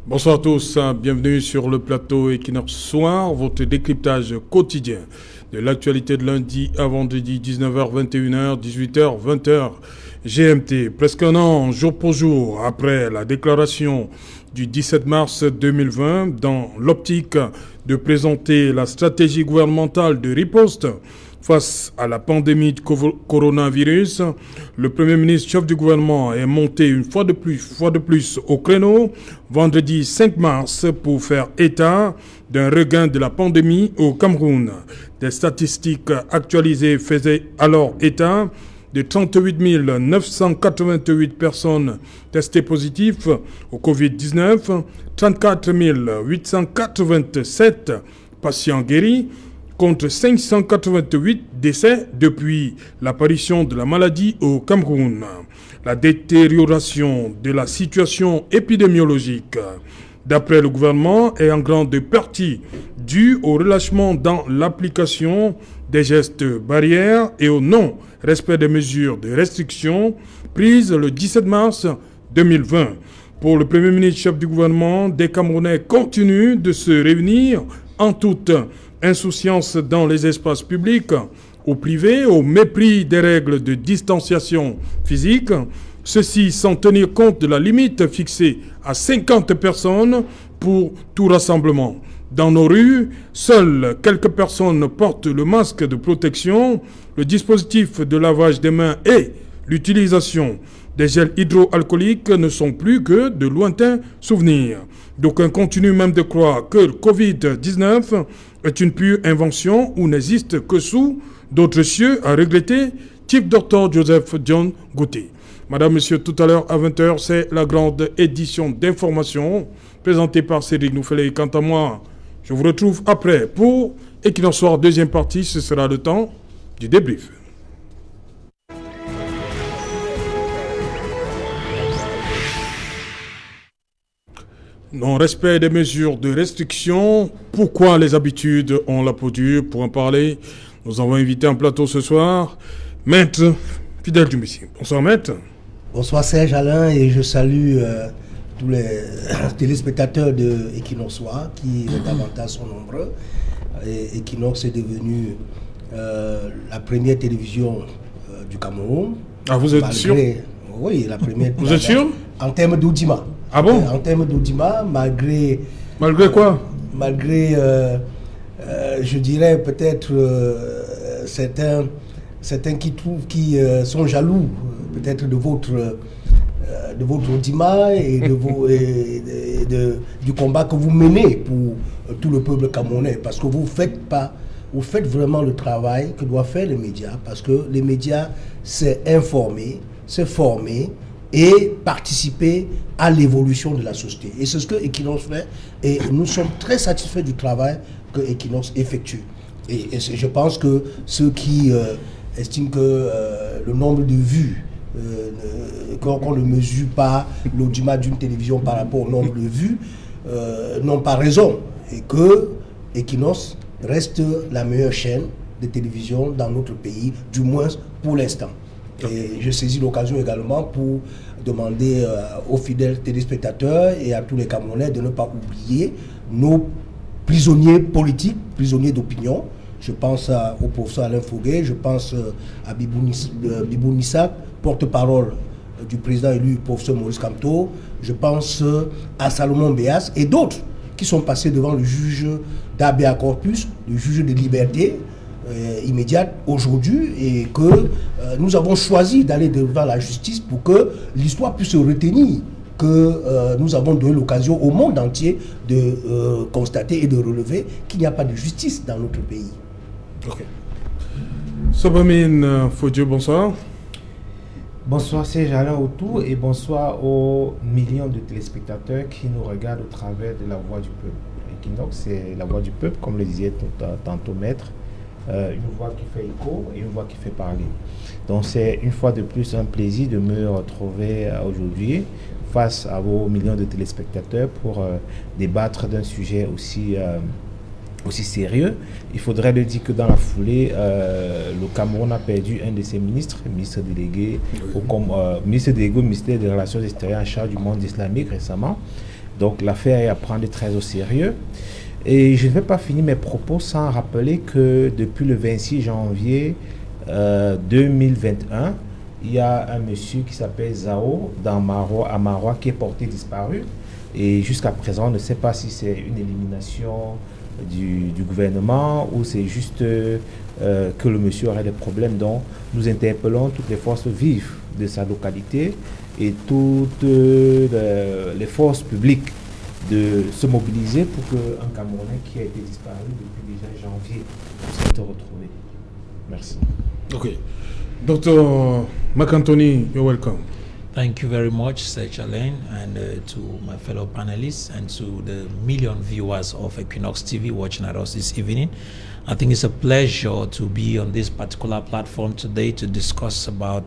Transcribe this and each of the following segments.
Bonsoir à tous, bienvenue sur le plateau Equinox Soir, votre décryptage quotidien de l'actualité de lundi à vendredi 19h, 21h, 18h, 20h GMT. Presque un an, jour pour jour, après la déclaration du 17 mars 2020, dans l'optique de présenter la stratégie gouvernementale de riposte face à la pandémie de coronavirus, le Premier ministre, chef du gouvernement, est monté une fois de plus au créneau vendredi 5 mars pour faire état d'un regain de la pandémie au Cameroun. Des statistiques actualisées faisaient alors état de 38 988 personnes testées positives au Covid-19, 34 887 patients guéris, contre 588 décès depuis l'apparition de la maladie au Cameroun. La détérioration de la situation épidémiologique, d'après le gouvernement, est en grande partie due au relâchement dans l'application des gestes barrières et au non-respect des mesures de restriction prises le 17 mars 2020. Pour le Premier ministre, chef du gouvernement, des Camerounais continuent de se réunir en toute insouciance dans les espaces publics, ou privés, au mépris des règles de distanciation physique, ceci sans tenir compte de la limite fixée à 50 personnes pour tout rassemblement. Dans nos rues, seules quelques personnes portent le masque de protection, le dispositif de lavage des mains et l'utilisation des gels hydroalcooliques ne sont plus que de lointains souvenirs. D'aucuns continuent même de croire que le Covid-19 est une pure invention ou n'existe que sous d'autres cieux, a regretté Chief Dr Joseph John Gouté. Madame, Monsieur, tout à l'heure à 20h, c'est la grande édition d'information présentée par Cédric Nouffelé. Quant à moi, je vous retrouve après pour Equinox Soir, deuxième partie, ce sera le temps du débrief. Non-respect des mesures de restriction. Pourquoi les habitudes ont la peau dure? Pour en parler, nous avons invité en plateau ce soir Maître Fidèle Djoumissi. Bonsoir Maître. Bonsoir Serge Alain et je salue tous les téléspectateurs de Equinox Soir qui davantage sont nombreux. Et Equinox est devenu la première télévision du Cameroun. Ah, vous êtes sûr? Oui, la première. Vous êtes sûr? En termes d'audimat. Ah bon? En termes d'audimat, malgré... Malgré quoi? Malgré, je dirais peut-être certains qui trouvent, qui sont jaloux peut-être de votre audimat et, du combat que vous menez pour tout le peuple camerounais. Parce que vous faites vraiment le travail que doivent faire les médias. Parce que les médias, c'est informer, c'est former et participer à l'évolution de la société. Et c'est ce que Equinox fait. Et nous sommes très satisfaits du travail que Equinox effectue. Et je pense que ceux qui estiment que le nombre de vues, qu'on ne mesure pas l'audimat d'une télévision par rapport au nombre de vues, n'ont pas raison. Et que Equinox reste la meilleure chaîne de télévision dans notre pays, du moins pour l'instant. Et je saisis l'occasion également pour demander aux fidèles téléspectateurs et à tous les Camerounais de ne pas oublier nos prisonniers politiques, prisonniers d'opinion. Je pense au professeur Alain Foguet, je pense à Bibou Nissak, porte-parole du président élu, professeur Maurice Kamto, je pense à Salomon Béas et d'autres qui sont passés devant le juge d'Abea Corpus, le juge de liberté immédiate aujourd'hui, et que nous avons choisi d'aller devant la justice pour que l'histoire puisse se retenir que nous avons donné l'occasion au monde entier de constater et de relever qu'il n'y a pas de justice dans notre pays. Ok. Sobamine Fodjo, bonsoir. Bonsoir Serge Alain autour et bonsoir aux millions de téléspectateurs qui nous regardent au travers de la voix du peuple. Equinox, c'est la voix du peuple, comme le disait tantôt Maître. Une voix qui fait écho et une voix qui fait parler. Donc c'est une fois de plus un plaisir de me retrouver aujourd'hui face à vos millions de téléspectateurs pour débattre d'un sujet aussi sérieux. Il faudrait le dire que dans la foulée, le Cameroun a perdu un de ses ministres, ministre délégué au ministère des Relations extérieures en charge du monde islamique récemment. Donc l'affaire est à prendre très au sérieux. Et je ne vais pas finir mes propos sans rappeler que depuis le 26 janvier 2021, il y a un monsieur qui s'appelle Zao à Marois qui est porté disparu. Et jusqu'à présent, on ne sait pas si c'est une élimination du gouvernement ou c'est juste que le monsieur aurait des problèmes. Donc nous interpellons toutes les forces vives de sa localité et toutes les forces publiques de se mobiliser pour qu'un Camerounais qui a été disparu depuis déjà janvier puisse être retrouvé. Merci. Okay. Dr. McAnthony, you're welcome. Thank you very much, Sir Alain, and to my fellow panelists and to the million viewers of Equinox TV watching at us this evening. I think it's a pleasure to be on this particular platform today to discuss about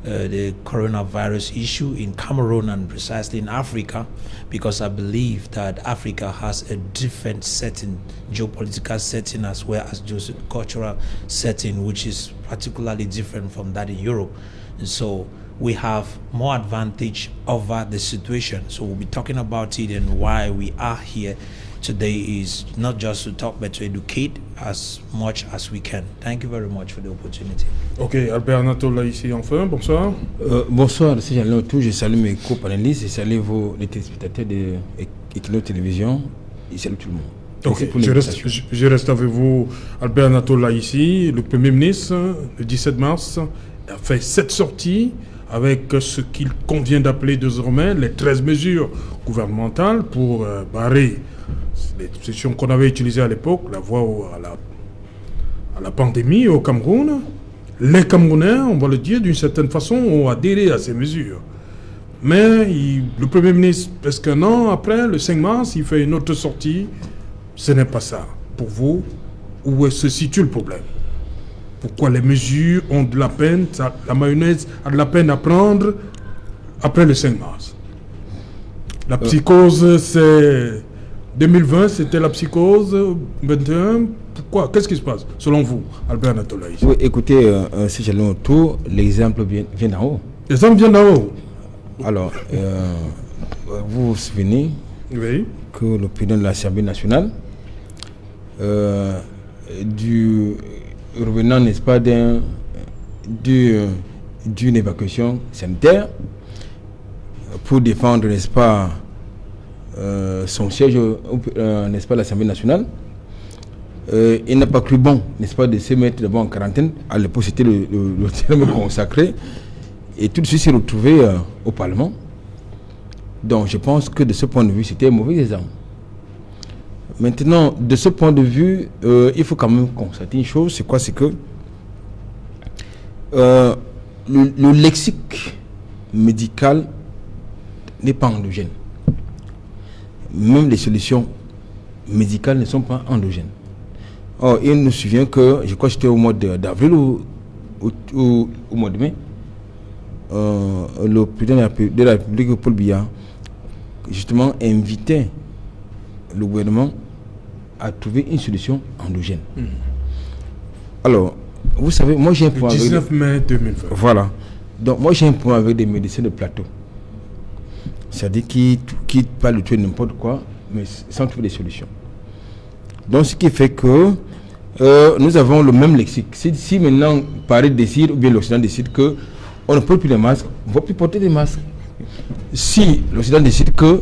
the coronavirus issue in Cameroon and precisely in Africa, because I believe that Africa has a different setting, geopolitical setting as well as cultural setting, which is particularly different from that in Europe. And so we have more advantage over the situation. So we'll be talking about it, and why we are here today is not just to talk but to educate as much as we can. Thank you very much for the opportunity. Ok, Albert Anatole ici enfin, bonsoir. Bonsoir, c'est Jean Autour, je salue mes co-panélistes, je salue les téléspectateurs de Equinox Télévision, je salue tout le monde. Ok, je reste avec vous, Albert Anatole ici. Le Premier ministre, le 17 mars, a fait 7 sorties avec ce qu'il convient d'appeler désormais les 13 mesures gouvernementales pour barrer l'expression qu'on avait utilisée à l'époque, la voie à la pandémie au Cameroun. Les Camerounais, on va le dire d'une certaine façon, ont adhéré à ces mesures. Mais le Premier ministre, presque un an après, le 5 mars, il fait une autre sortie. Ce n'est pas ça. Pour vous, où se situe le problème? Pourquoi les mesures ont de la peine, la mayonnaise a de la peine à prendre après le 5 mars? La psychose, c'est 2020, c'était la psychose, 21. Pourquoi? Qu'est-ce qui se passe, selon vous, Albert Anatole? Oui, écoutez, si j'allais autour, l'exemple vient d'en haut. L'exemple vient d'en haut. Alors, vous vous souvenez que le président de l'Assemblée nationale, revenant, n'est-ce pas, d'une évacuation sanitaire pour défendre, n'est-ce pas, son siège, n'est-ce pas, l'Assemblée nationale, il n'a pas cru bon, n'est-ce pas, de se mettre d'abord en quarantaine. À l'époque, c'était le terme consacré, et tout de suite s'est retrouvé au Parlement. Donc, je pense que de ce point de vue, c'était un mauvais exemple. Maintenant, de ce point de vue, il faut quand même constater une chose, c'est quoi? C'est que le lexique médical n'est pas endogène. Même les solutions médicales ne sont pas endogènes. Or, il nous souvient que, je crois que c'était au mois d'avril ou au mois de mai, le président de la République, Paul Biya, justement invitait le gouvernement à trouver une solution endogène. Alors, vous savez, moi j'ai un point avec... 19 mai 2020. Voilà. Donc, moi j'ai un point avec des médecins de plateau. C'est-à-dire qui parlent de tout et n'importe quoi, mais sans trouver des solutions. Donc, ce qui fait que nous avons le même lexique. Si maintenant Paris décide, ou bien l'Occident décide que on ne porte plus les masques, on ne va plus porter des masques. Si l'Occident décide que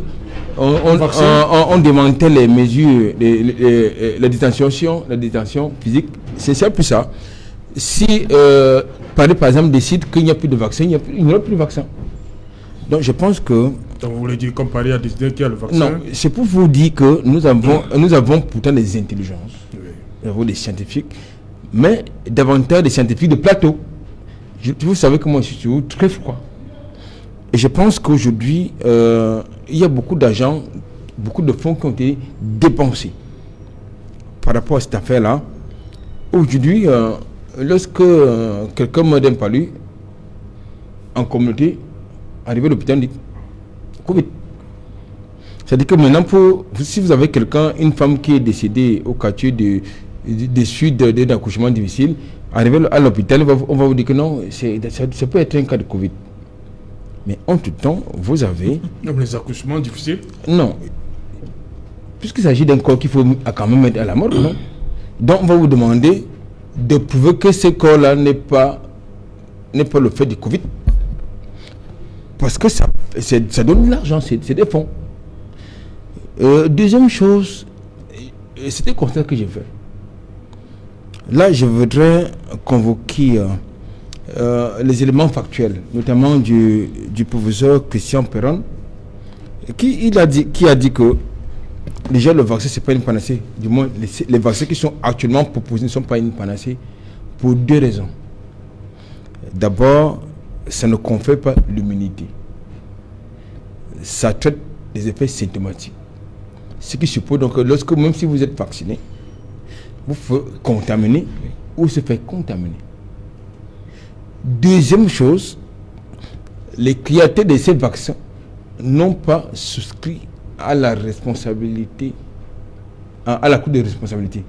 on démantèle les mesures, la détention physique, c'est ça plus ça. Si Paris, par exemple, décide qu'il n'y a plus de vaccin, il n'y aura plus de vaccin. Donc je pense que... Donc vous voulez dire comme Paris a décidé qu'il y a le vaccin? Non, c'est pour vous dire que nous avons pourtant des intelligences, nous avons des scientifiques, mais davantage des scientifiques de plateau. Vous savez que moi je suis très froid. Et je pense qu'aujourd'hui, il y a beaucoup d'argent, beaucoup de fonds qui ont été dépensés par rapport à cette affaire-là. Aujourd'hui, lorsque quelqu'un meurt d'un palu, en communauté, arrivé à l'hôpital, on dit Covid. C'est-à-dire que maintenant, si vous avez quelqu'un, une femme qui est décédée au quartier de suite d'un accouchement difficile, arrivé à l'hôpital, on va vous dire que non, ça peut être un cas de Covid. Mais entre-temps, vous avez... Les accouchements difficiles. Non. Puisqu'il s'agit d'un corps qu'il faut quand même mettre à la morgue, non? Donc on va vous demander de prouver que ce corps-là n'est pas le fait du Covid. Parce que ça donne de l'argent, c'est des fonds. Deuxième chose, c'était le constat que j'ai fait. Là, je voudrais convoquer les éléments factuels, notamment du professeur Christian Perron, qui a dit que déjà le vaccin, ce n'est pas une panacée. Du moins, les vaccins qui sont actuellement proposés ne sont pas une panacée pour deux raisons. D'abord, ça ne confère pas l'immunité. Ça traite des effets symptomatiques. Ce qui suppose donc que lorsque, même si vous êtes vacciné, vous pouvez contaminer ou se faire contaminer. Deuxième chose, les créateurs de ces vaccins n'ont pas souscrit à la responsabilité, à la cour de responsabilité.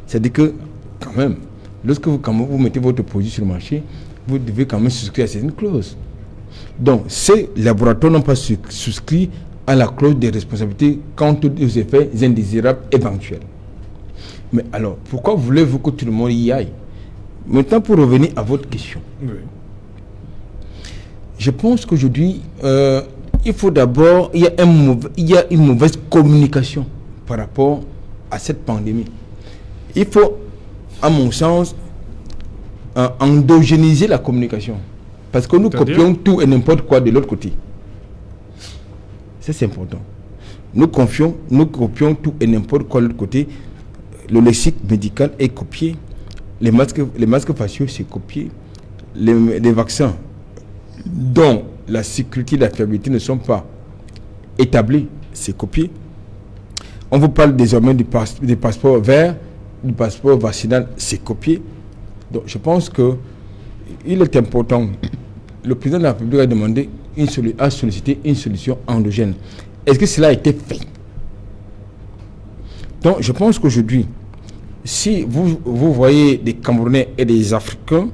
C'est-à-dire que, quand même, lorsque vous mettez votre produit sur le marché, vous devez quand même souscrire à certaines clauses. Donc, ces laboratoires n'ont pas souscrit à la clause de responsabilité quant aux effets indésirables éventuels. Mais alors, pourquoi voulez-vous que tout le monde y aille? Maintenant, pour revenir à votre question. Oui. Je pense qu'aujourd'hui, il faut d'abord, il y a une mauvaise communication par rapport à cette pandémie. Il faut, à mon sens, endogéniser la communication. Parce que nous copions tout et n'importe quoi de l'autre côté. Ça, c'est important. Nous copions tout et n'importe quoi de l'autre côté. Le lexique médical est copié. Les masques faciaux, c'est copié. Les vaccins dont la sécurité et la fiabilité ne sont pas établis, c'est copié. On vous parle désormais des passeports verts, du passeport vaccinal, c'est copié. Donc je pense qu'il est important. Le président de la République a demandé, a sollicité une solution endogène. Est-ce que cela a été fait? Donc je pense qu'aujourd'hui, si vous voyez des Camerounais et des Africains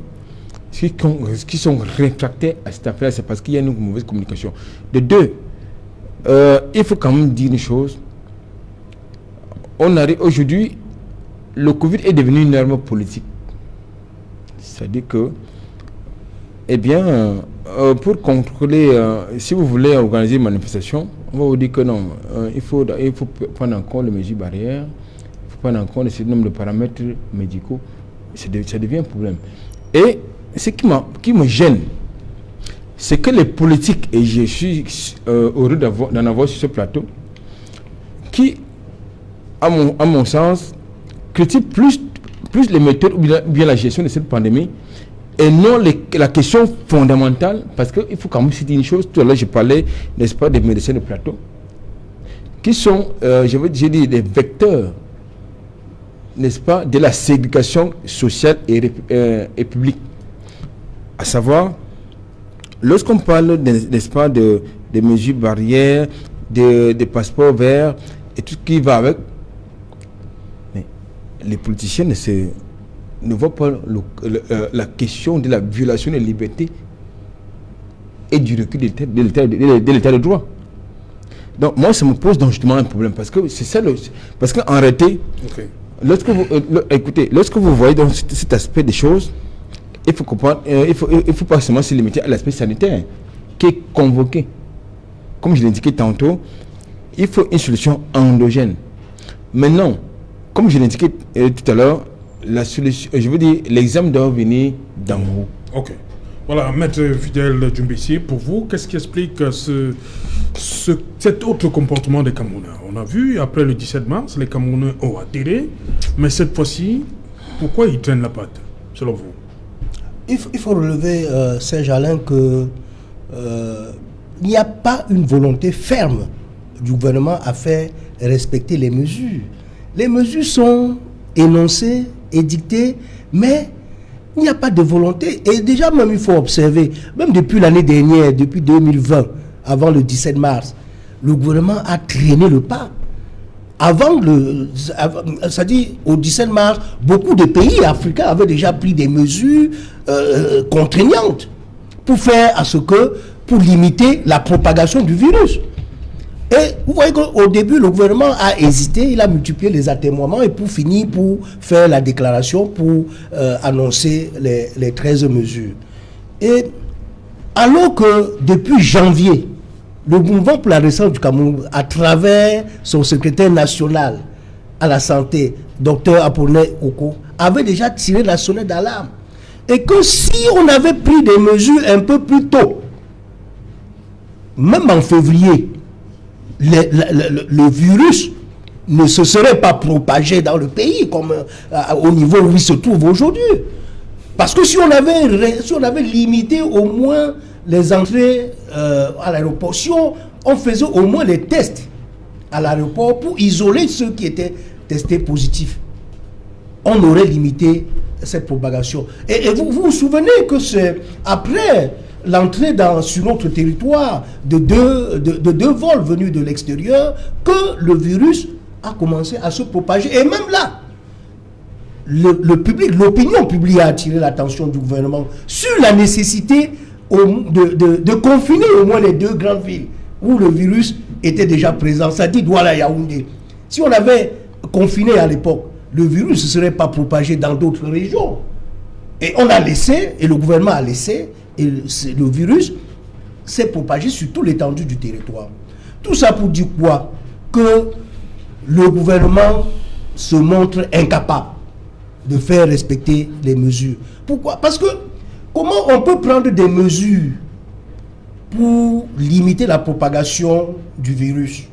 qui sont réfractaires à cette affaire, c'est parce qu'il y a une mauvaise communication. De deux, il faut quand même dire une chose. Aujourd'hui, le Covid est devenu une arme politique. C'est-à-dire que, eh bien, pour contrôler, si vous voulez organiser une manifestation, on va vous dire que non, il faut prendre en compte les mesures barrières, il faut prendre en compte un certain nombre de paramètres médicaux. Ça devient un problème. Et ce qui me gêne, c'est que les politiques, et je suis heureux d'en avoir sur ce plateau, qui, à mon sens, critiquent plus les méthodes ou bien la gestion de cette pandémie, et non la question fondamentale, parce qu'il faut quand même citer une chose. Tout à l'heure, je parlais, n'est-ce pas, des médecins de plateau, qui sont, je dis, des vecteurs, n'est-ce pas, de la ségrégation sociale et publique. À savoir, lorsqu'on parle, n'est-ce pas, des mesures barrières, des passeports verts, et tout ce qui va avec, mais les politiciens ne voient pas la question de la violation des libertés et du recul de l'état de droit. Donc moi, ça me pose donc justement un problème, parce que c'est ça parce qu'en réalité, okay, lorsque vous voyez dans cet aspect des choses, il faut comprendre, il faut pas seulement se limiter à l'aspect sanitaire qui est convoqué. Comme je l'ai indiqué tantôt, il faut une solution endogène. Maintenant, comme je l'ai indiqué tout à l'heure, la solution, je veux dire, l'examen doit venir d'en haut. Ok. Voilà, Maître Fidèle Djumbissi, pour vous, qu'est-ce qui explique cet autre comportement des Camerounais? On a vu, après le 17 mars, les Camerounais ont atterré, mais cette fois-ci, pourquoi ils traînent la patte, selon vous? Il faut relever, Serge-Alain, qu'il n'y a pas une volonté ferme du gouvernement à faire respecter les mesures. Les mesures sont énoncées, édictées, mais il n'y a pas de volonté. Et déjà, même, il faut observer, même depuis l'année dernière, depuis 2020, avant le 17 mars, le gouvernement a traîné le pas. C'est-à-dire, au 17 mars, beaucoup de pays africains avaient déjà pris des mesures contraignantes pour limiter la propagation du virus. Et vous voyez qu'au début, le gouvernement a hésité, il a multiplié les atémoiements et pour finir, pour faire la déclaration, pour annoncer les 13 mesures. Et alors que depuis janvier, le mouvement pour la Renaissance du Cameroun, à travers son secrétaire national à la santé, Dr Apollinaire Oko, avait déjà tiré la sonnette d'alarme. Et que si on avait pris des mesures un peu plus tôt, même en février, le virus ne se serait pas propagé dans le pays comme au niveau où il se trouve aujourd'hui. Parce que si on avait limité au moins les entrées à l'aéroport, si on faisait au moins les tests à l'aéroport pour isoler ceux qui étaient testés positifs, on aurait limité cette propagation. Et vous vous souvenez que c'est après l'entrée sur notre territoire de deux vols venus de l'extérieur que le virus a commencé à se propager. Et même là, l'opinion publique a attiré l'attention du gouvernement sur la nécessité de confiner au moins les deux grandes villes où le virus était déjà présent, c'est-à-dire Douala et Yaoundé. Si on avait confiné à l'époque, le virus ne serait pas propagé dans d'autres régions. Et on a laissé, et le gouvernement a laissé, et le virus s'est propagé sur toute l'étendue du territoire. Tout ça pour dire quoi? Que le gouvernement se montre incapable de faire respecter les mesures. Pourquoi? Parce que comment on peut prendre des mesures pour limiter la propagation du virus?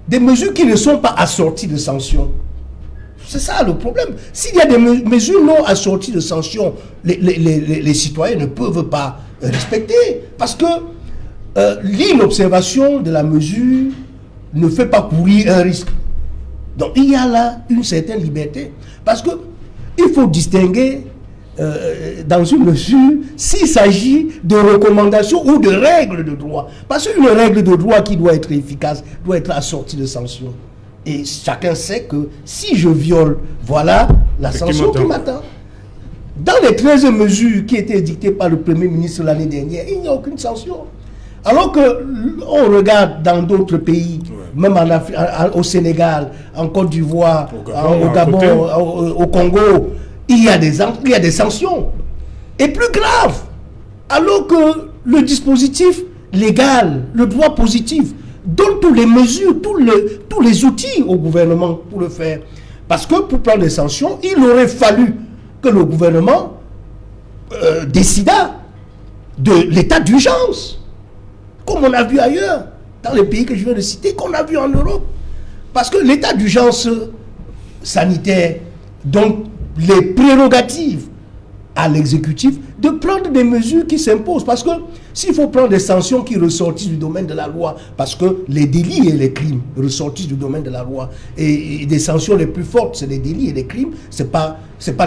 Des mesures qui ne sont pas assorties de sanctions. C'est ça le problème. S'il y a des mesures non assorties de sanctions, les citoyens ne peuvent pas respecter. Parce que l'inobservation de la mesure ne fait pas courir un risque. Donc il y a là une certaine liberté. Parce que il faut distinguer dans une mesure s'il s'agit de recommandations ou de règles de droit. Parce qu'une règle de droit qui doit être efficace doit être assortie de sanctions. Et chacun sait que si je viole, voilà la sanction qui m'attend. Dans les 13 mesures qui étaient dictées par le Premier ministre l'année dernière, il n'y a aucune sanction. Alors qu'on regarde dans d'autres pays, même en Afrique, au Sénégal, en Côte d'Ivoire, au Gabon, au Congo, il y a des sanctions. Et plus grave, alors que le dispositif légal, le droit positif, donne toutes les mesures, tous les outils au gouvernement pour le faire. Parce que pour prendre des sanctions, il aurait fallu que le gouvernement décida de l'état d'urgence, comme on a vu ailleurs, dans les pays que je viens de citer, qu'on a vu en Europe. Parce que l'état d'urgence sanitaire donne les prérogatives à l'exécutif de prendre des mesures qui s'imposent. Parce que s'il faut prendre des sanctions qui ressortissent du domaine de la loi, parce que les délits et les crimes ressortissent du domaine de la loi, et des sanctions les plus fortes, c'est les délits et les crimes, c'est pas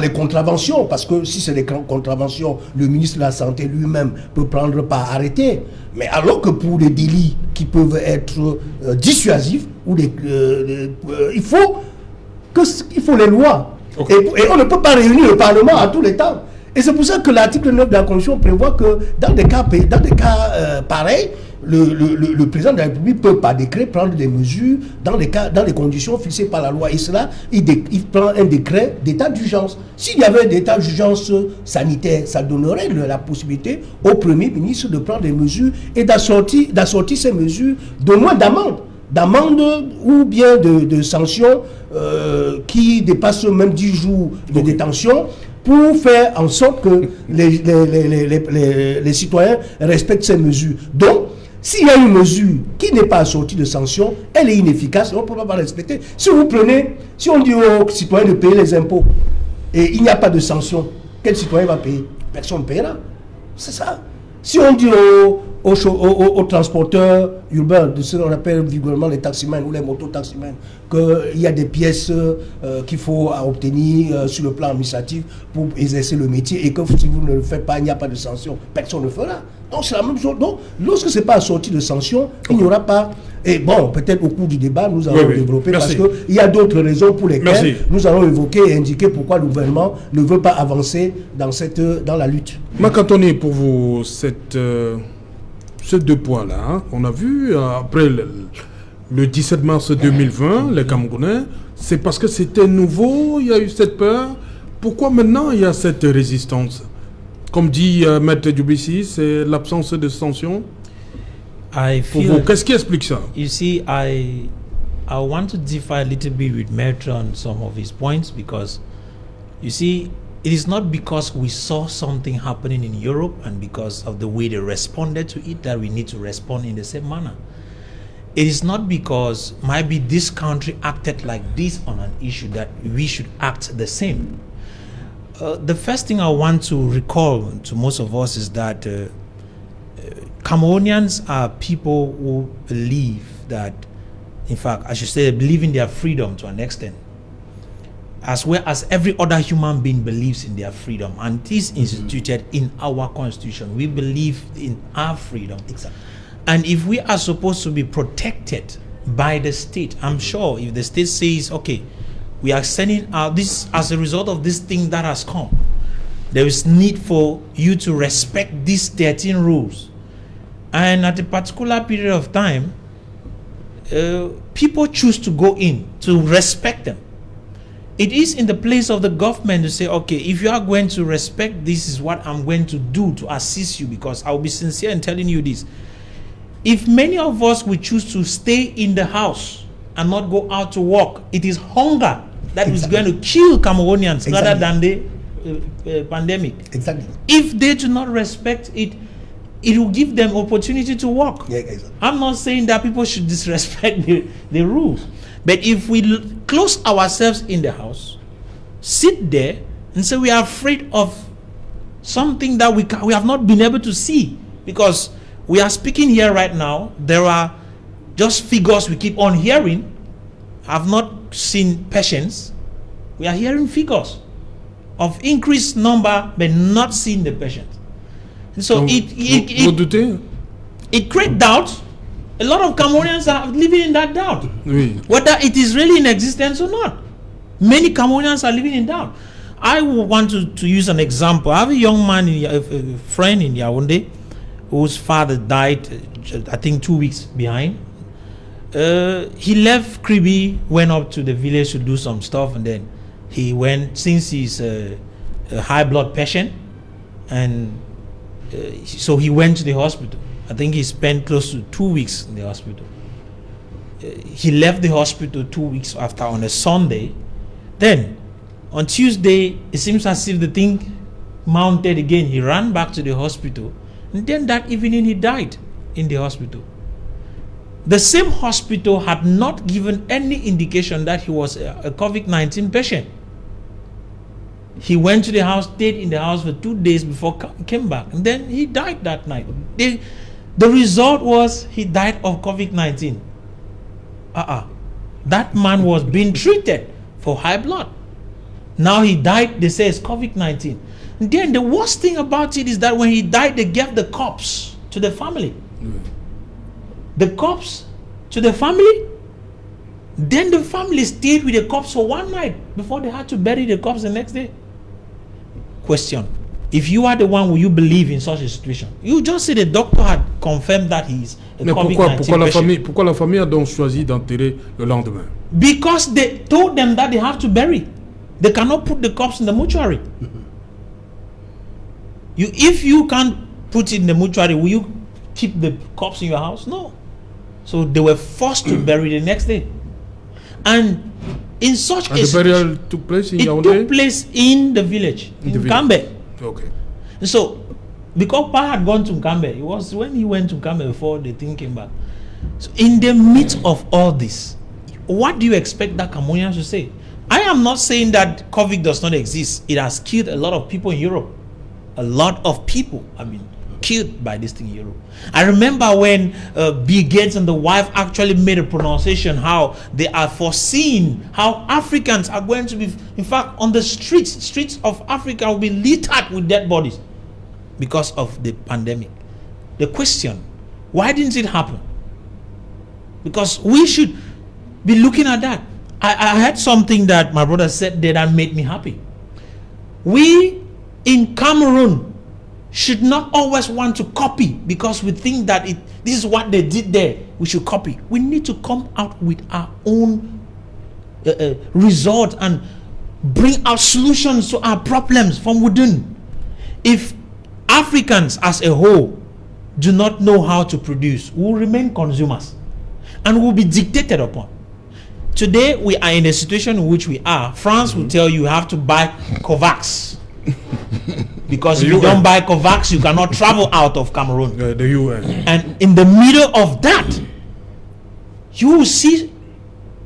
les contraventions, parce que si c'est les contraventions, le ministre de la Santé lui-même peut prendre par arrêté. Mais alors que pour les délits qui peuvent être dissuasifs, ou il faut les lois. Okay. Et on ne peut pas réunir le Parlement à tous les temps. Et c'est pour ça que l'article 9 de la Constitution prévoit que dans des cas pareils, le président de la République peut par décret prendre des mesures dans les conditions fixées par la loi. Et cela, il prend un décret d'état d'urgence. S'il y avait un état d'urgence sanitaire, ça donnerait la possibilité au Premier ministre de prendre des mesures et d'assortir ces mesures de moins d'amende ou bien de sanctions qui dépassent même 10 jours de détention, pour faire en sorte que les citoyens respectent ces mesures. Donc, s'il y a une mesure qui n'est pas assortie de sanctions, elle est inefficace, on ne peut pas la respecter. Si on dit aux citoyens de payer les impôts, et il n'y a pas de sanctions, quel citoyen va payer? Personne ne paiera. C'est ça. Si on dit aux transporteurs urbains, de ce qu'on appelle vulgairement les taximens ou les mototaximens, qu'il y a des pièces qu'il faut obtenir sur le plan administratif pour exercer le métier et que si vous ne le faites pas, il n'y a pas de sanction, personne ne le fera. Donc c'est la même chose. Donc lorsque ce n'est pas assorti de sanctions, il n'y aura pas... Et bon, peut-être au cours du débat, nous allons développer Merci. parce qu'il y a d'autres raisons pour lesquelles Merci. nous allons évoquer et indiquer pourquoi le gouvernement ne veut pas avancer dans la lutte. Marc-Anthony, pour vous, ces deux points-là, hein, on a vu après le 17 mars 2020, les Camerounais, c'est parce que c'était nouveau, il y a eu cette peur. Pourquoi maintenant il y a cette résistance? Comme dit Maître Djoubissi, c'est l'absence de sanctions. I Pour feel, vous, qu'est-ce qui explique ça? you see, I want to differ a little bit with Maître on some of his points, because you see, it is not because we saw something happening in Europe and because of the way they responded to it that we need to respond in the same manner. It is not because maybe this country acted like this on an issue that we should act the same. The first thing I want to recall to most of us is that Cameroonians are people who believe that, in fact, I should say, believe in their freedom to an extent, as well as every other human being believes in their freedom, and it is instituted in our constitution. We believe in our freedom. Exactly. And if we are supposed to be protected by the state, I'm sure if the state says, okay, we are sending out this as a result of this thing that has come, there is need for you to respect these 13 rules. And at a particular period of time, people choose to go in to respect them. It is in the place of the government to say, okay, if you are going to respect, this is what I'm going to do to assist you, because I'll be sincere in telling you this. If many of us will choose to stay in the house and not go out to work, it is hunger that is going to kill Cameroonians rather than the pandemic. Exactly. If they do not respect it, it will give them opportunity to work. Yeah, exactly. I'm not saying that people should disrespect the rules, but if we close ourselves in the house, sit there and say we are afraid of something that we have not been able to see, because we are speaking here right now, there are just figures we keep on hearing. I've not seen patients. We are hearing figures of increased number but not seeing the patient. And so Donc, vous doutez? it creates doubt. A lot of Cameroonians are living in that doubt, Oui. whether it is really in existence or not. Many Cameroonians are living in doubt. I want to use an example. I have a young man, a friend in Yaoundé, whose father died, I think 2 weeks behind. He left Kribi, went up to the village to do some stuff, and then he went, since he's a high blood patient, and so he went to the hospital. I think he spent close to 2 weeks in the hospital. He left the hospital 2 weeks after on a Sunday. Then on Tuesday, it seems as if the thing mounted again. He ran back to the hospital, and then that evening he died in the hospital. The same hospital had not given any indication that he was a COVID-19 patient. He went to the house, stayed in the house for 2 days before came back, and then he died that night. The result was he died of COVID-19. That man was being treated for high blood. Now he died, they say it's COVID-19. And then the worst thing about it is that when he died, they gave the corpse to the family. The corpse to the family. Then the family stayed with the corpse for one night before they had to bury the corpse the next day. Question: if you are the one, will you believe in such a situation? You just say the doctor had confirmed that he is a Mais COVID-19 pourquoi la famille a donc choisi d'enterrer le lendemain? Because they told them that they have to bury. They cannot put the corpse in the mortuary. If you can't put it in the mortuary, will you keep the corpse in your house? No. So they were forced to bury the next day. And in such And the burial took place in it Yaoundé? took place in the village, in the village. Kambe. Okay. So, because Pa had gone to Kambe, it was when he went to Kambe before the thing came back. So, in the midst of all this, what do you expect that Cameroonians to say? I am not saying that COVID does not exist. It has killed a lot of people in Europe. A lot of people have been killed by this thing in Europe. I remember when Bill Gates and the wife actually made a pronunciation how they are foreseeing how Africans are going to be, in fact, on the streets of Africa will be littered with dead bodies because of the pandemic. the question, why didn't it happen? Because we should be looking at that. I had something that my brother said there that made me happy. We in Cameroon should not always want to copy because we think that this is what they did there. We should copy. We need to come out with our own result and bring out solutions to our problems from within. If Africans as a whole do not know how to produce, we will remain consumers and will be dictated upon. Today we are in a situation in which we are. France will tell you have to buy COVAX because if you don't buy COVAX, you cannot travel out of Cameroon. The UN. And in the middle of that, you will see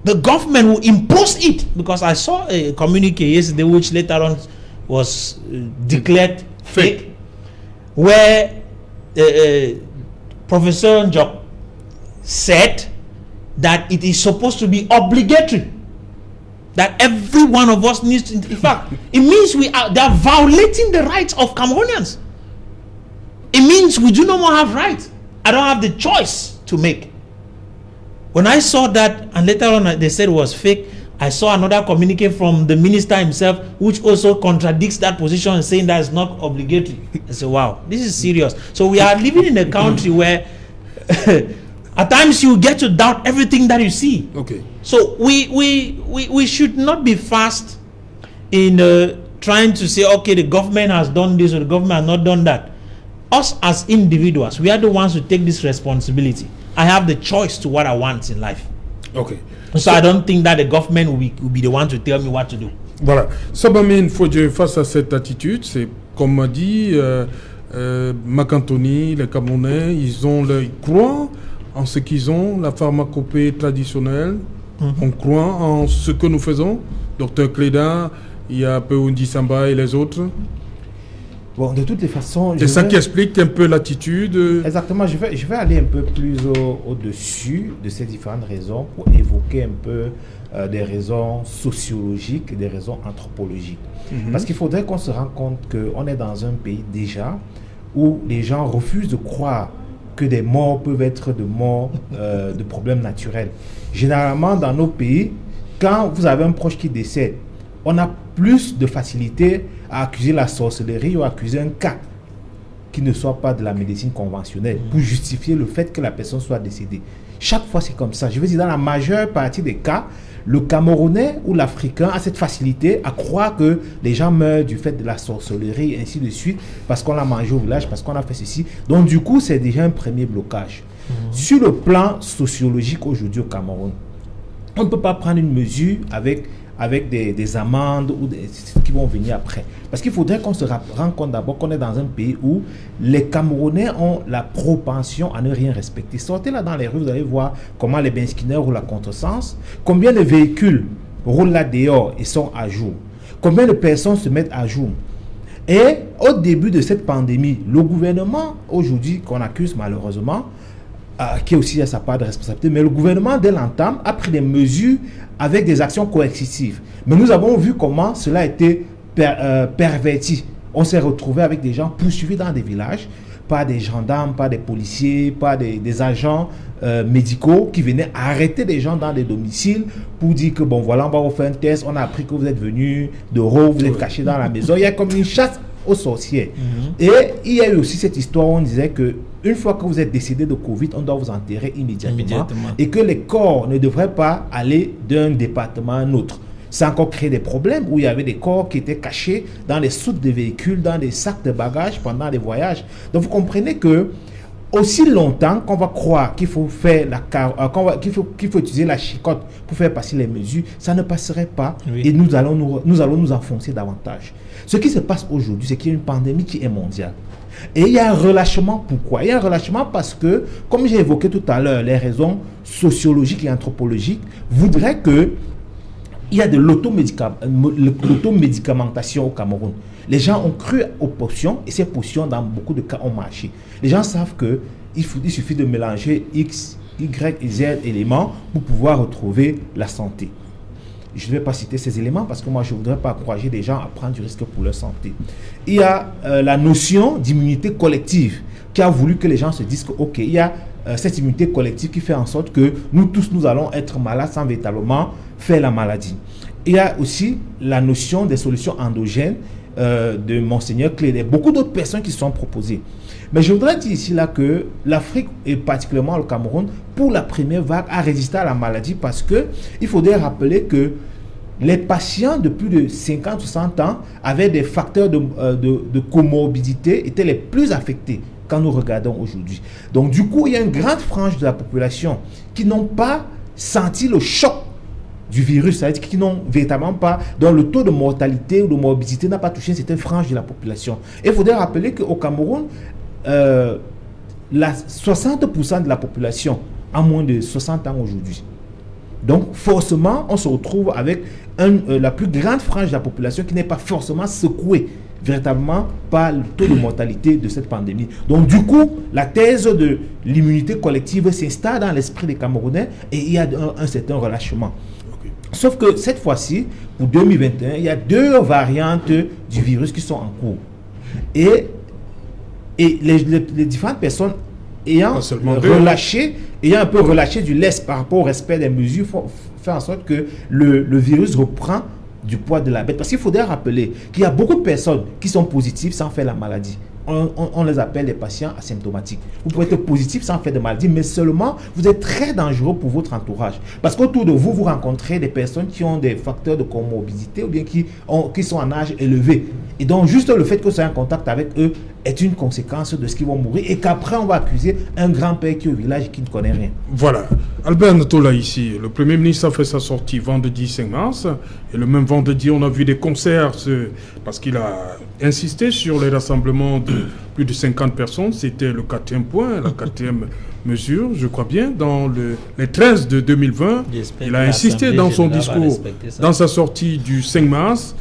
the government will impose it, because I saw a communique yesterday which later on was declared fake, where Professor Njok said that it is supposed to be obligatory, that every one of us needs to, in fact, it means they are violating the rights of Cameroonians. It means we do no more have rights. I don't have the choice to make. When I saw that, and later on they said it was fake, I saw another communique from the minister himself, which also contradicts that position and saying that it's not obligatory. I said, wow, this is serious. So we are living in a country where at times you get to doubt everything that you see. Okay. So we should not be fast in trying to say, okay, the government has done this or the government has not done that. Us as individuals, we are the ones who take this responsibility. I have the choice to what I want in life. Okay. So I don't think that the government will be the one to tell me what to do. Voilà. Sabamé Nfodje, face à cette attitude, c'est comme m'a dit Macantoni, les Camerounais, ils croient en ce qu'ils ont, la pharmacopée traditionnelle. On croit en ce que nous faisons. Docteur Cléda, il y a Peundi Samba et les autres. Bon, de toutes les façons... C'est ça qui explique un peu l'attitude. Exactement, je vais aller un peu plus au-dessus de ces différentes raisons pour évoquer un peu des raisons sociologiques, des raisons anthropologiques. Parce qu'il faudrait qu'on se rende compte qu'on est dans un pays déjà où les gens refusent de croire que des morts peuvent être de morts de problèmes naturels. Généralement, dans nos pays, quand vous avez un proche qui décède, on a plus de facilité à accuser la sorcellerie ou à accuser un cas qui ne soit pas de la médecine conventionnelle pour justifier le fait que la personne soit décédée. Chaque fois, c'est comme ça. Je veux dire, dans la majeure partie des cas, le Camerounais ou l'Africain a cette facilité à croire que les gens meurent du fait de la sorcellerie et ainsi de suite, parce qu'on l'a mangé au village, parce qu'on a fait ceci. Donc, du coup, c'est déjà un premier blocage. Sur le plan sociologique aujourd'hui au Cameroun, on ne peut pas prendre une mesure avec des amendes ou des qui vont venir après. Parce qu'il faudrait qu'on se rende compte d'abord qu'on est dans un pays où les Camerounais ont la propension à ne rien respecter. Sortez là dans les rues, vous allez voir comment les benskinners roulent à contresens, combien de véhicules roulent là dehors et sont à jour, combien de personnes se mettent à jour. Et au début de cette pandémie, le gouvernement, aujourd'hui, qu'on accuse malheureusement, qui aussi a sa part de responsabilité, mais le gouvernement, dès l'entame, a pris des mesures avec des actions coercitives. Mais nous avons vu comment cela a été perverti. On s'est retrouvé avec des gens poursuivis dans des villages, par des gendarmes, par des policiers, par des agents médicaux qui venaient arrêter des gens dans des domiciles pour dire que bon voilà, on va vous faire un test, on a appris que vous êtes venu de Rho, vous êtes caché dans la maison. Il y a comme une chasse aux sorcières. Et il y a eu aussi cette histoire où on disait que une fois que vous êtes décédé de Covid, on doit vous enterrer immédiatement. Et que les corps ne devraient pas aller d'un département à un autre. Ça a encore créé des problèmes où il y avait des corps qui étaient cachés dans les soutes de véhicules, dans des sacs de bagages pendant les voyages. Donc vous comprenez que aussi longtemps qu'on va croire qu'il faut faire qu'il faut utiliser la chicotte pour faire passer les mesures, ça ne passerait pas. Oui. Et nous allons nous enfoncer davantage. Ce qui se passe aujourd'hui, c'est qu'il y a une pandémie qui est mondiale. Et il y a un relâchement. Pourquoi? Il y a un relâchement parce que, comme j'ai évoqué tout à l'heure, les raisons sociologiques et anthropologiques voudraient que il y a de l'automédicamentation au Cameroun. Les gens ont cru aux potions et ces potions, dans beaucoup de cas, ont marché. Les gens savent qu'il suffit de mélanger X, Y et Z éléments pour pouvoir retrouver la santé. Je ne vais pas citer ces éléments parce que moi, je ne voudrais pas encourager les gens à prendre du risque pour leur santé. Il y a la notion d'immunité collective. qui a voulu que les gens se disent que, ok, il y a cette immunité collective qui fait en sorte que nous tous, nous allons être malades sans véritablement faire la maladie. Il y a aussi la notion des solutions endogènes de Monseigneur Clé et beaucoup d'autres personnes qui se sont proposées. Mais je voudrais dire ici là que l'Afrique et particulièrement le Cameroun, pour la première vague, a résisté à la maladie parce que il faudrait rappeler que les patients de plus de 50 ou 100 ans avaient des facteurs de comorbidité, étaient les plus affectés quand nous regardons aujourd'hui. Donc du coup, il y a une grande frange de la population qui n'ont pas senti le choc du virus, c'est-à-dire qui n'ont véritablement pas, dont le taux de mortalité ou de morbidité n'a pas touché cette frange de la population. Et il faudrait rappeler qu'au Cameroun, 60% de la population a moins de 60 ans aujourd'hui. Donc forcément, on se retrouve avec la plus grande frange de la population qui n'est pas forcément secouée véritablement par le taux de mortalité de cette pandémie. Donc du coup, la thèse de l'immunité collective s'installe dans l'esprit des Camerounais et il y a un certain relâchement. Sauf que cette fois-ci, pour 2021, il y a 2 variantes du virus qui sont en cours. Et les différentes personnes ayant un peu relâché du lest par rapport au respect des mesures, faire en sorte que le virus reprend du poids de la bête. Parce qu'il faudrait rappeler qu'il y a beaucoup de personnes qui sont positives sans faire la maladie. On les appelle les patients asymptomatiques. Vous pouvez être positif sans faire de maladie, mais seulement vous êtes très dangereux pour votre entourage. Parce qu'autour de vous, vous rencontrez des personnes qui ont des facteurs de comorbidité ou bien qui sont en âge élevé. Et donc, juste le fait que vous soyez en contact avec eux est une conséquence de ce qu'ils vont mourir et qu'après, on va accuser un grand-père qui est au village et qui ne connaît rien. Voilà. Albert Ntola ici, le Premier ministre a fait sa sortie vendredi 5 mars. Et le même vendredi, on a vu des concerts parce qu'il a insisté sur les rassemblements de plus de 50 personnes. C'était le 4e point, la 4e mesure, je crois bien, dans les 13 de 2020. Il a insisté dans son discours, dans sa sortie du 5 mars,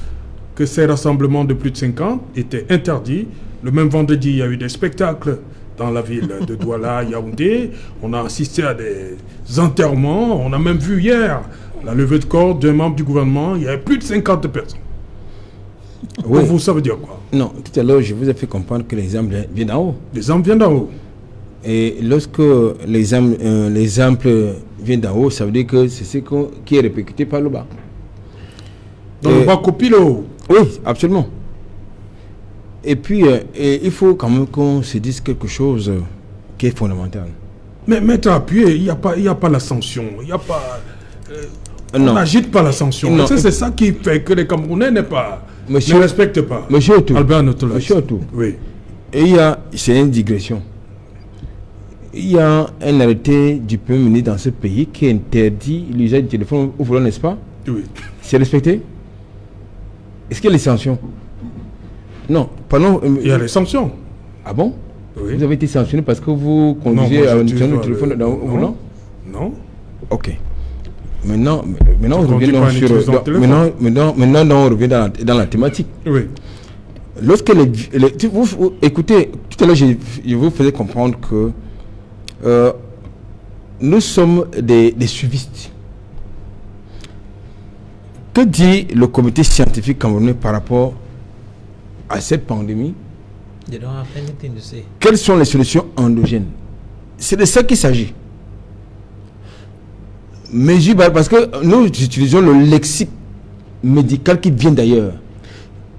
que ces rassemblements de plus de 50 étaient interdits. Le même vendredi, il y a eu des spectacles dans la ville de Douala, Yaoundé. On a assisté à des enterrements. On a même vu hier la levée de corps d'un membre du gouvernement. Il y avait plus de 50 personnes. Oui. Pour vous, ça veut dire quoi? Non, tout à l'heure, je vous ai fait comprendre que l'exemple vient d'en haut. L'exemple vient d'en haut. Et lorsque l'exemple vient d'en haut, ça veut dire que c'est ce qui est répercuté par le bas. Donc le bas copie le haut. Oui, absolument. Et puis, il faut quand même qu'on se dise quelque chose qui est fondamental. Mais maître appuyé, il n'y a pas la sanction. Il n'y a pas... on n'agite pas la sanction. C'est ça qui fait que les Camerounais ne respectent pas. Monsieur Otou. Albert Ntola. Monsieur Otou. Oui. Et c'est une digression. Il y a un arrêté du Premier ministre dans ce pays qui interdit l'usage du téléphone au volant, n'est-ce pas? Oui. C'est respecté? Est-ce qu'il y a les sanctions? Non, pardon. Il y a les sanctions. Ah bon? Oui. Vous avez été sanctionné parce que vous conduisez à un téléphone au volant? Non. Ok. Maintenant, on revient dans la thématique. Oui. Lorsque écoutez, tout à l'heure, je vous faisais comprendre que nous sommes des suivistes. Que dit le comité scientifique camerounais par rapport à cette pandémie? They don't have anything to say. Quelles sont les solutions endogènes? C'est de ça qu'il s'agit. Parce que nous utilisons le lexique médical qui vient d'ailleurs.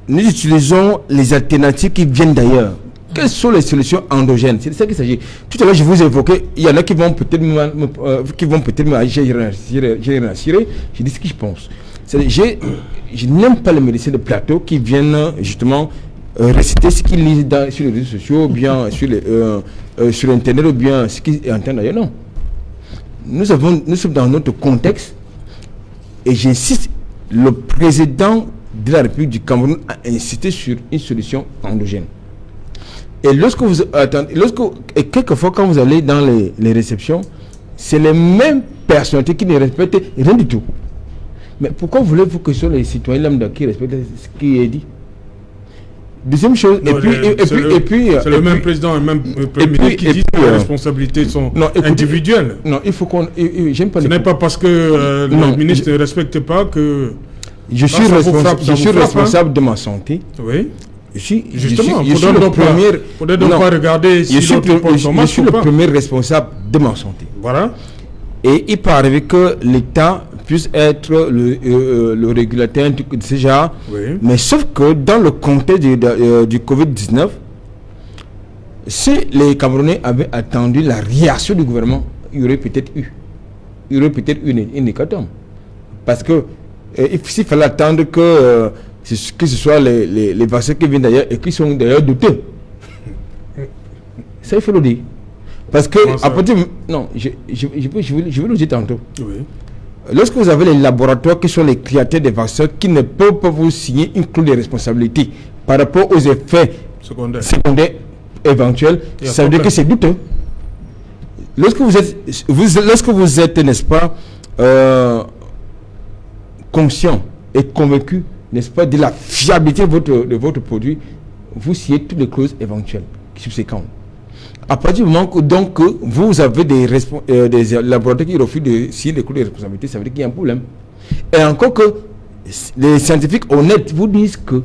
Nous utilisons les alternatives qui viennent d'ailleurs. Quelles sont les solutions endogènes? C'est de ça qu'il s'agit. Tout à l'heure, je vous ai évoqué, il y en a qui vont peut-être me généraliser. Je dis ce que je pense. Je n'aime pas les médecins de plateau qui viennent justement réciter ce qu'ils lisent sur les réseaux sociaux, ou bien sur Internet, ou bien ce qu'ils entendent d'ailleurs. Non. Nous sommes dans notre contexte, et j'insiste, le président de la République du Cameroun a insisté sur une solution endogène. Et quelquefois, quand vous allez dans les réceptions, c'est les mêmes personnalités qui ne respectent rien du tout. Mais pourquoi voulez-vous que ce soit les citoyens lambda qui respectent ce qui est dit? Deuxième chose, c'est le même président et le même premier ministre qui dit que les responsabilités sont individuelles. Non, il faut qu'on... J'aime pas. Ce n'est pas parce que le ministre ne respecte pas que... Je suis responsable de ma santé. Oui. Justement, il je suis faudrait le donc premier. faudrait donc Non, pas regarder si je suis, l'autre porte son je masque suis ou le pas. premier responsable de ma santé. Voilà. Et il peut arriver que l'État puisse être le régulateur de ce genre. Oui. Mais sauf que dans le contexte du Covid-19, si les Camerounais avaient attendu la réaction du gouvernement, il y aurait peut-être eu une hécatombe. Parce que s'il fallait attendre que ce soit les vaccins qui viennent d'ailleurs et qui sont d'ailleurs douteux, ça il faut le dire. Parce que à partir non, je vais le dire tantôt. Oui. Lorsque vous avez les laboratoires qui sont les créateurs des vaccins qui ne peuvent pas vous signer une clause de responsabilité par rapport aux effets secondaires éventuels, ça veut dire que c'est douteux. Lorsque vous êtes, n'est-ce pas, conscient et convaincu, n'est-ce pas, de la fiabilité de votre produit, vous signez toutes les clauses éventuelles subséquentes. À partir du moment que donc vous avez des laboratoires qui refusent de signer des clauses de responsabilité, ça veut dire qu'il y a un problème. Et encore que les scientifiques honnêtes vous disent que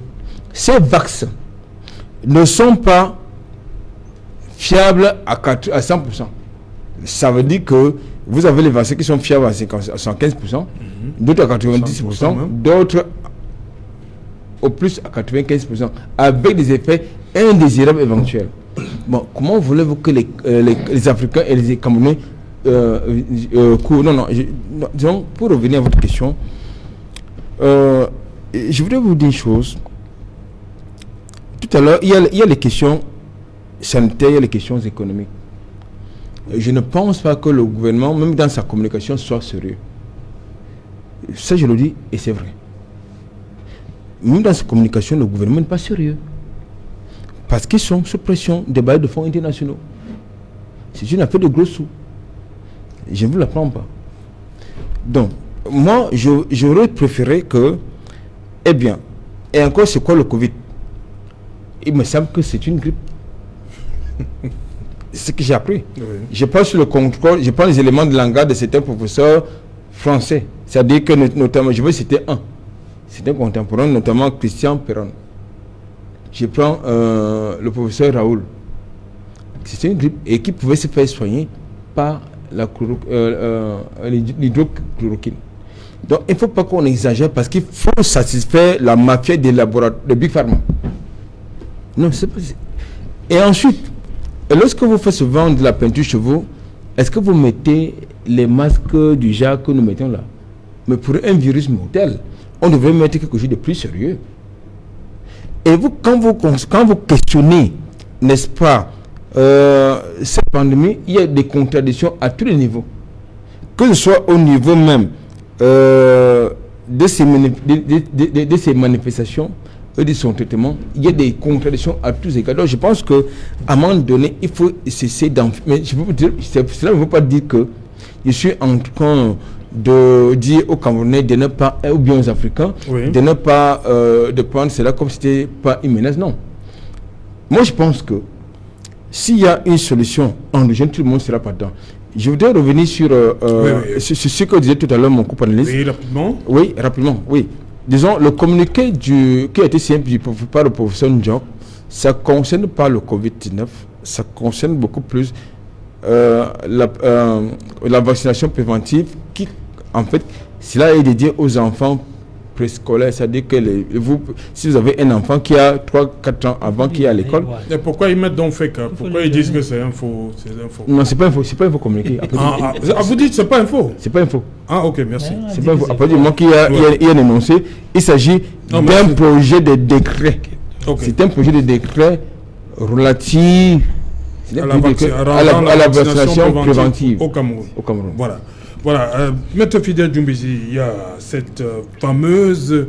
ces vaccins ne sont pas fiables à 100%. Ça veut dire que vous avez les vaccins qui sont fiables à 115%, d'autres à 90%, d'autres au plus à 95%, avec des effets indésirables éventuels. Bon, comment voulez-vous que les Africains et les Camerounais courent? Disons, pour revenir à votre question, je voudrais vous dire une chose. Tout à l'heure, il y a les questions sanitaires, il y a les questions économiques. Je ne pense pas que le gouvernement, même dans sa communication, soit sérieux. Ça, je le dis, et c'est vrai. Même dans sa communication, le gouvernement n'est pas sérieux. Parce qu'ils sont sous pression des bailleurs de fonds internationaux. C'est une affaire de gros sous. Je ne vous l'apprends pas. Donc, moi, j'aurais préféré que, eh bien, et encore, c'est quoi le Covid? Il me semble que c'est une grippe. C'est ce que j'ai appris. Oui. Je prends sur le contrôle, je prends les éléments de langage de certains professeurs français. C'est-à-dire que, notamment, je veux citer un. C'est un contemporain, notamment Christian Perron. Je prends le professeur Raoul. C'est une grippe et qui pouvait se faire soigner par l'hydrochloroquine. Donc, il ne faut pas qu'on exagère parce qu'il faut satisfaire la mafia des laboratoires, de Big Pharma. Non, c'est pas. Et ensuite, lorsque vous faites souvent de la peinture chez vous, est-ce que vous mettez les masques du genre que nous mettons là? Mais pour un virus mortel, on devrait mettre quelque chose de plus sérieux. Et vous, quand vous questionnez, n'est-ce pas, cette pandémie, il y a des contradictions à tous les niveaux. Que ce soit au niveau même de ces manifestations et de son traitement, il y a des contradictions à tous les égards. Donc je pense qu'à un moment donné, il faut cesser d'en... Mais je peux vous dire, cela ne veut pas dire que je suis en train de dire aux Camerounais de ne pas, ou bien aux Africains, oui, de ne pas de prendre cela comme si c'était pas une menace. Non. Moi, je pense que s'il y a une solution endogène, tout le monde sera pas dedans. Je voudrais revenir sur sur ce que disait tout à l'heure mon co-panéliste. Oui, rapidement. Oui, rapidement, oui. Disons, le communiqué qui a été signé par le professeur Ndjok, ça ne concerne pas le Covid-19, ça concerne beaucoup plus la vaccination préventive qui, en fait, cela est dédié aux enfants préscolaires, c'est-à-dire que si vous avez un enfant qui a 3-4 ans avant qu'il est à l'école... Et pourquoi ils mettent donc fake? Pourquoi ils disent que c'est info? Non, c'est pas info, c'est pas info communiqué. Vous dites c'est pas info? C'est pas info. Ah, ok, merci. C'est pas info. Après du moment qu'il y a un énoncé, il s'agit d'un projet de décret. Okay. C'est un projet de décret relatif à la vaccination préventive au Cameroun. Voilà. Maître Fidèle Doumbézy, il y a cette fameuse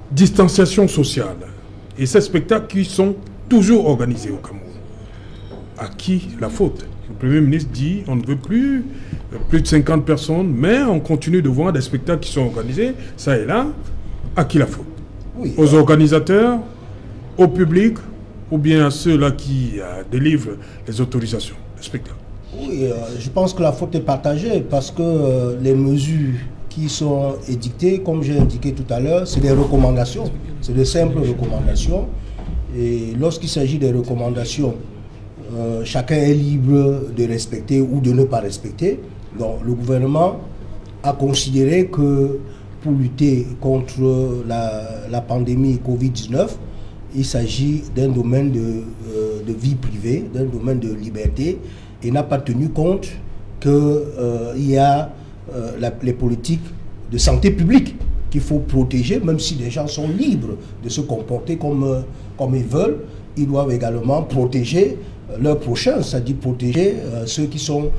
distanciation sociale et ces spectacles qui sont toujours organisés au Cameroun. À qui la faute? Le Premier ministre dit on ne veut plus de 50 personnes, mais on continue de voir des spectacles qui sont organisés, ça et là. À qui la faute? Oui, aux organisateurs, au public, ou bien à ceux-là qui délivrent les autorisations de spectacle? Oui, je pense que la faute est partagée parce que les mesures qui sont édictées, comme j'ai indiqué tout à l'heure, c'est des recommandations, c'est de simples recommandations. Et lorsqu'il s'agit des recommandations, chacun est libre de respecter ou de ne pas respecter. Donc le gouvernement a considéré que pour lutter contre la pandémie Covid-19, il s'agit d'un domaine de vie privée, d'un domaine de liberté, et n'a pas tenu compte qu'il y a les politiques de santé publique qu'il faut protéger, même si les gens sont libres de se comporter comme ils veulent. Ils doivent également protéger leurs prochains, c'est-à-dire protéger ceux qui sont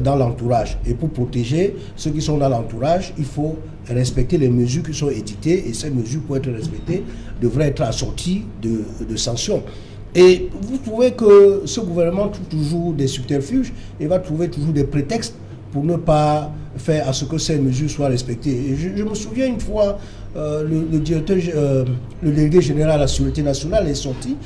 dans l'entourage. Et pour protéger ceux qui sont dans l'entourage, il faut respecter les mesures qui sont édictées, et ces mesures, pour être respectées, devraient être assorties de sanctions. Et vous trouvez que ce gouvernement trouve toujours des subterfuges et va trouver toujours des prétextes pour ne pas faire à ce que ces mesures soient respectées. Et je me souviens une fois, le délégué général à la Sûreté nationale est sorti,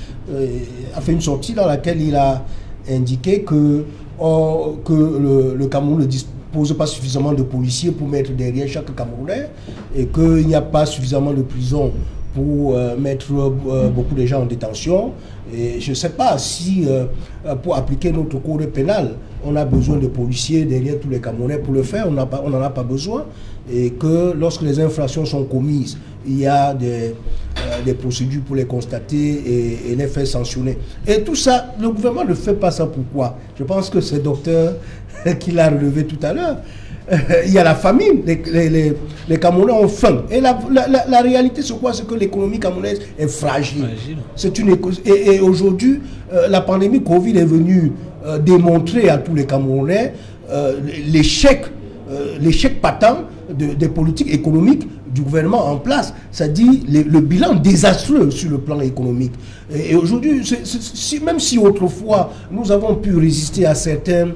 a fait une sortie dans laquelle il a indiqué que le Cameroun ne dispose pas suffisamment de policiers pour mettre derrière chaque Camerounais, et qu'il n'y a pas suffisamment de prisons pour mettre beaucoup de gens en détention. Et je ne sais pas si pour appliquer notre code pénal, on a besoin de policiers derrière tous les Camerounais pour le faire. On n'en a pas besoin. Et que lorsque les infractions sont commises, il y a des procédures pour les constater et les faire sanctionner. Et tout ça, le gouvernement ne fait pas ça. Pourquoi? Je pense que c'est docteur qui l'a relevé tout à l'heure. Il y a la famine, les Camerounais ont faim. Et la réalité, c'est quoi? C'est que l'économie camerounaise est fragile. Et aujourd'hui, la pandémie Covid est venue démontrer à tous les Camerounais l'échec patent des politiques économiques du gouvernement en place, c'est-à-dire le bilan désastreux sur le plan économique. Et aujourd'hui, même si autrefois nous avons pu résister à certaines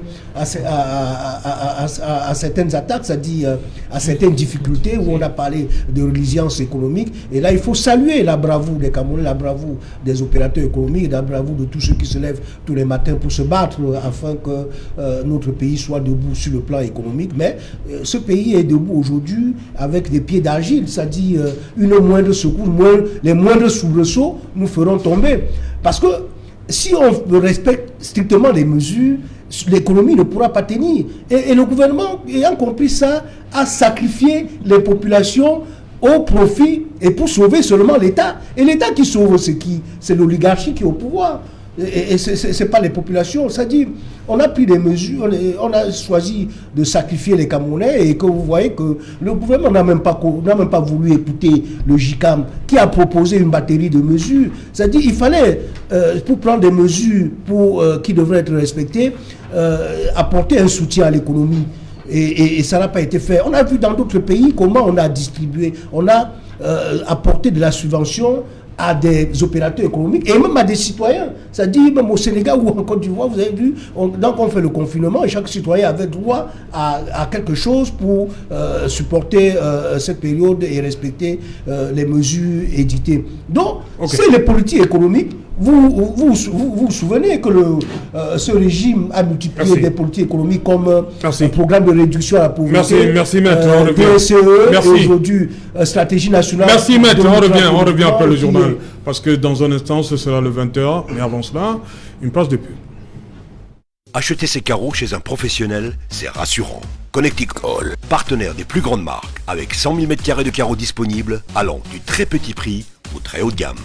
attaques, c'est-à-dire à certaines difficultés où on a parlé de résilience économique, et là il faut saluer la bravoure des Camerounais, la bravoure des opérateurs économiques, la bravoure de tous ceux qui se lèvent tous les matins pour se battre afin que notre pays soit debout sur le plan économique. Mais ce pays est debout aujourd'hui avec des pieds d'argile, c'est-à-dire une moindre secousse, les moindres soubresauts nous feront tomber. Parce que si on respecte strictement les mesures, l'économie ne pourra pas tenir. Et le gouvernement, ayant compris ça, a sacrifié les populations au profit et pour sauver seulement l'État. Et l'État qui sauve, c'est qui? C'est l'oligarchie qui est au pouvoir. Et ce n'est pas les populations. C'est-à-dire, on a pris des mesures, on a choisi de sacrifier les Camerounais, et que vous voyez que le gouvernement n'a même pas voulu écouter le JICAM qui a proposé une batterie de mesures. C'est-à-dire, il fallait, pour prendre des mesures qui devraient être respectées, apporter un soutien à l'économie. Et ça n'a pas été fait. On a vu dans d'autres pays comment on a distribué, on a apporté de la subvention à des opérateurs économiques et même à des citoyens. C'est-à-dire, même au Sénégal ou en Côte d'Ivoire, vous avez vu, donc on fait le confinement et chaque citoyen avait droit à quelque chose pour supporter cette période et respecter les mesures édictées. Donc, c'est les politiques économiques. Vous vous souvenez que ce régime a multiplié des politiques économiques comme un programme de réduction à la pauvreté. Merci maître, on revient. PSE, et aujourd'hui, stratégie nationale. Merci maître, on revient après le journal. Parce que dans un instant, ce sera le 20h, mais avant cela, une place de pub. Acheter ses carreaux chez un professionnel, c'est rassurant. Connectic Hall, partenaire des plus grandes marques, avec 100 000 m² de carreaux disponibles, allant du très petit prix au très haut de gamme.